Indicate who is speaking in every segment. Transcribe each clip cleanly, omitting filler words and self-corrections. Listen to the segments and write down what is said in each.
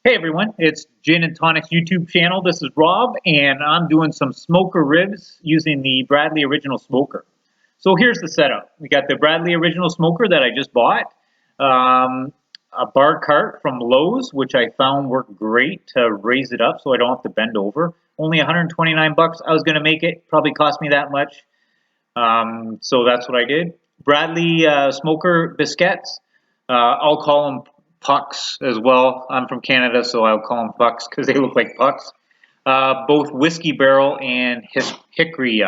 Speaker 1: Hey everyone, it's Gin and Tonic's YouTube channel. This is Rob, and I'm doing some smoker ribs using the Bradley Original Smoker. So here's the setup. We got the Bradley Original Smoker that I just bought, a bar cart from Lowe's, which I found worked great to raise it up so I don't have to bend over. Only 129 bucks. I was going to make it, probably cost me that much. So that's what I did. Bradley Smoker biscuits. I'll call them pucks as well. I'm from Canada, so I'll call them pucks because they look like pucks. Both whiskey barrel and hickory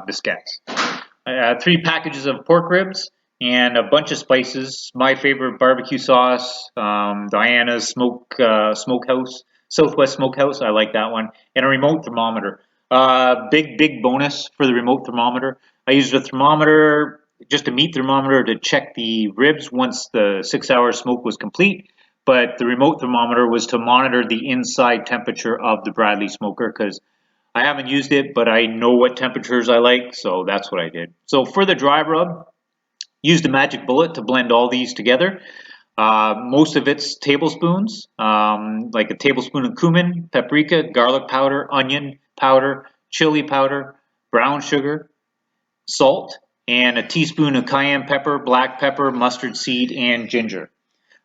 Speaker 1: biscuits. 3 packages of pork ribs and a bunch of spices. My favorite barbecue sauce, Diana's Smokehouse, Southwest Smokehouse. I like that one. And a remote thermometer. Big bonus for the remote thermometer. I used a thermometer, just a meat thermometer, to check the ribs once the 6-hour smoke was complete. But the remote thermometer was to monitor the inside temperature of the Bradley smoker because I haven't used it, but I know what temperatures I like, so that's what I did. So for the dry rub, used a magic bullet to blend all these together. Most of it's tablespoons, like a tablespoon of cumin, paprika, garlic powder, onion powder, chili powder, brown sugar, salt, and a teaspoon of cayenne pepper, black pepper, mustard seed, and ginger.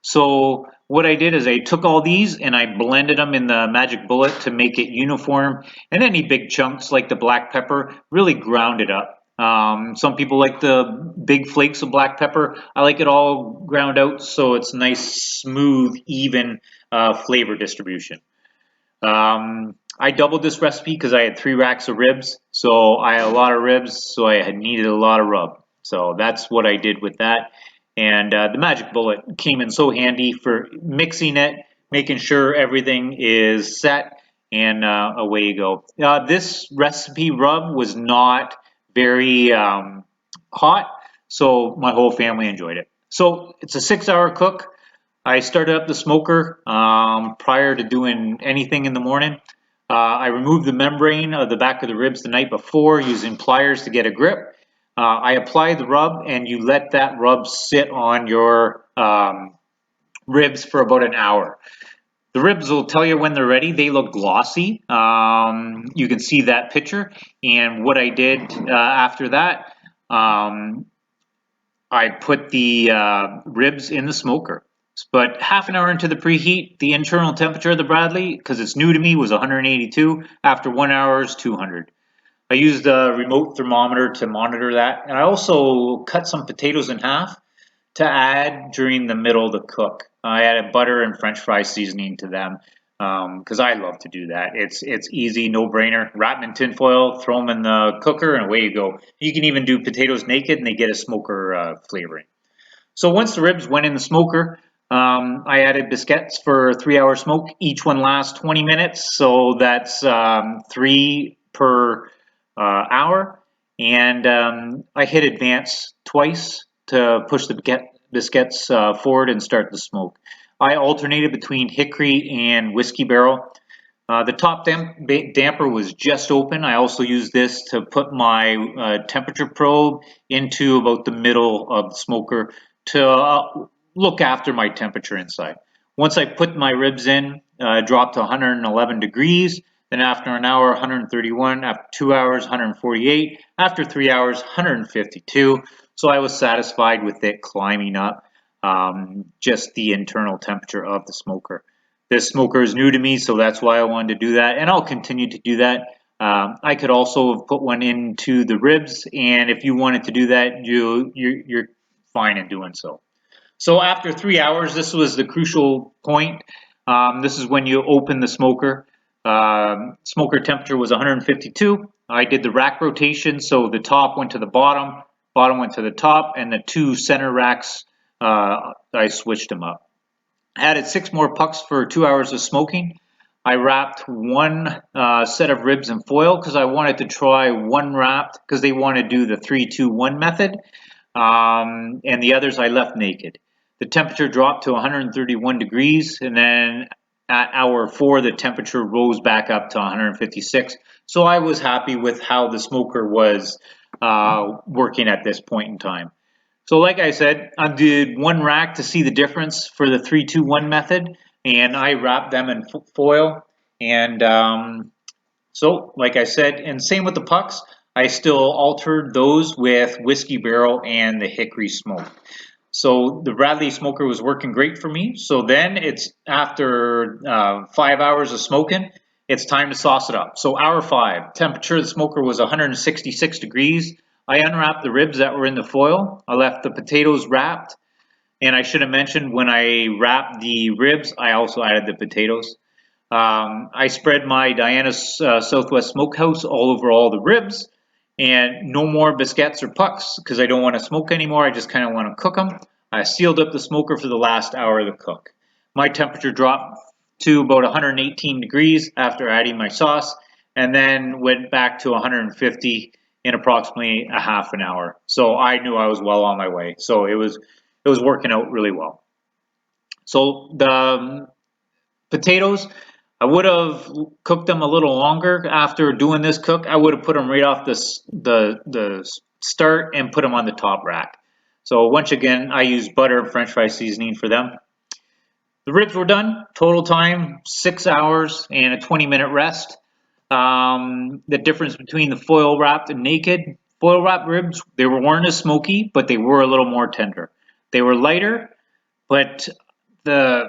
Speaker 1: So what I did is I took all these and I blended them in the magic bullet to make it uniform, and any big chunks like the black pepper really ground it up. Some people like the big flakes of black pepper. I like it all ground out so it's nice, smooth, even flavor distribution. I doubled this recipe because I had 3 racks of ribs, so I had a lot of ribs, so I had needed a lot of rub. So that's what I did with that. And the magic bullet came in so handy for mixing it, making sure everything is set, and away you go. This recipe rub was not very hot, so my whole family enjoyed it. So it's a 6-hour cook. I started up the smoker prior to doing anything in the morning. I removed the membrane of the back of the ribs the night before using pliers to get a grip. I applied the rub, and you let that rub sit on your ribs for about an hour. The ribs will tell you when they're ready. They look glossy. You can see that picture. And what I did after that, I put the ribs in the smoker. But half an hour into the preheat, the internal temperature of the Bradley, because it's new to me, was 182. After 1 hour is 200. I used a remote thermometer to monitor that. And I also cut some potatoes in half to add during the middle of the cook. I added butter and French fry seasoning to them because I love to do that. It's easy, no brainer. Wrap them in tin foil, throw them in the cooker, and away you go. You can even do potatoes naked, and they get a smoker flavoring. So once the ribs went in the smoker, I added biscuits for 3-hour smoke. Each one lasts 20 minutes, so that's 3 per hour. And I hit advance twice to push the biscuits forward and start the smoke. I alternated between hickory and whiskey barrel. The top damper was just open. I also used this to put my temperature probe into about the middle of the smoker to look after my temperature inside. Once I put my ribs in, dropped to 111 degrees. Then after an hour, 131. After 2 hours, 148. After 3 hours, 152. So I was satisfied with it climbing up just the internal temperature of the smoker. This smoker is new to me, so that's why I wanted to do that, and I'll continue to do that. I could also have put one into the ribs, and if you wanted to do that, you're fine in doing so. So after 3 hours, this was the crucial point. This is when you open the smoker. Smoker temperature was 152. I did the rack rotation, so the top went to the bottom, bottom went to the top, and the 2 center racks, I switched them up. Added 6 more pucks for 2 hours of smoking. I wrapped 1 set of ribs in foil because I wanted to try 1 wrapped because they want to do the 3-2-1 method, and the others I left naked. The temperature dropped to 131 degrees, and then at hour 4, the temperature rose back up to 156. So I was happy with how the smoker was working at this point in time. So like I said, I did 1 rack to see the difference for the 3-2-1 method, and I wrapped them in foil. And so, like I said, and same with the pucks, I still altered those with whiskey barrel and the hickory smoke. So the Bradley smoker was working great for me. So then it's after 5 hours of smoking, it's time to sauce it up. So hour 5, temperature of the smoker was 166 degrees. I unwrapped the ribs that were in the foil. I left the potatoes wrapped. And I should have mentioned when I wrapped the ribs, I also added the potatoes. I spread my Diana's Southwest Smokehouse all over all the ribs, and no more biscuits or pucks because I don't want to smoke anymore. I just kind of want to cook them. I sealed up the smoker for the last hour of the cook. My temperature dropped to about 118 degrees after adding my sauce, and then went back to 150 in approximately a half an hour. So I knew I was well on my way. So it was working out really well. So the potatoes, I would have cooked them a little longer after doing this cook. I would have put them right off the start and put them on the top rack. So once again, I used butter and French fry seasoning for them. The ribs were done. Total time 6 hours and a 20-minute rest. The difference between the foil wrapped and naked foil wrapped ribs, they weren't as smoky, but they were a little more tender. They were lighter, but the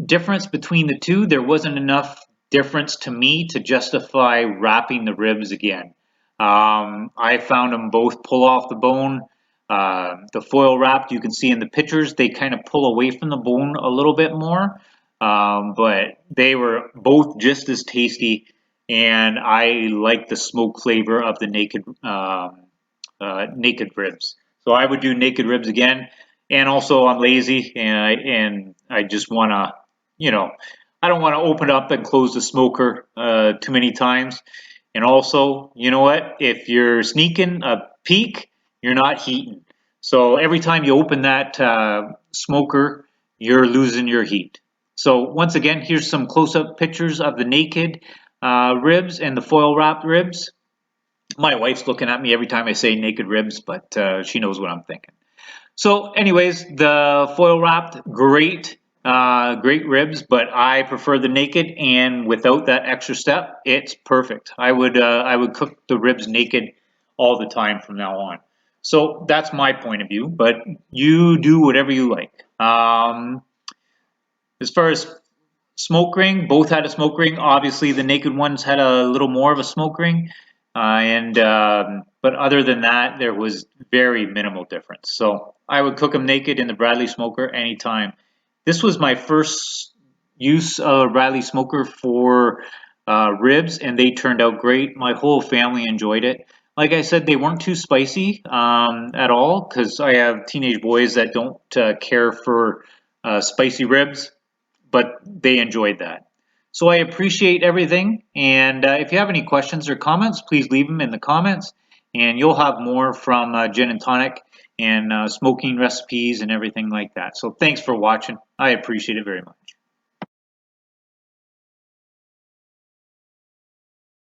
Speaker 1: difference between the two, there wasn't enough difference to me to justify wrapping the ribs again. I found them both pull off the bone. The foil wrapped, you can see in the pictures, they kind of pull away from the bone a little bit more, but they were both just as tasty, and I like the smoke flavor of the naked ribs. So I would do naked ribs again. And also I'm lazy and I just want to, I don't want to open up and close the smoker too many times. And also, you know what? If you're sneaking a peek, you're not heating. So every time you open that smoker, you're losing your heat. So once again, here's some close-up pictures of the naked ribs and the foil wrapped ribs. My wife's looking at me every time I say naked ribs, but she knows what I'm thinking. So anyways, the foil wrapped, great ribs, but I prefer the naked, and without that extra step, it's perfect. I would cook the ribs naked all the time from now on. So that's my point of view, but you do whatever you like. As far as smoke ring, both had a smoke ring. Obviously, the naked ones had a little more of a smoke ring, but other than that, there was very minimal difference. So I would cook them naked in the Bradley smoker anytime. This was my first use of a Bradley smoker for ribs, and they turned out great. My whole family enjoyed it. Like I said, they weren't too spicy at all because I have teenage boys that don't care for spicy ribs, but they enjoyed that. So I appreciate everything, and if you have any questions or comments, please leave them in the comments, and you'll have more from Gin and Tonic and smoking recipes and everything like that. So thanks for watching. I appreciate it very much.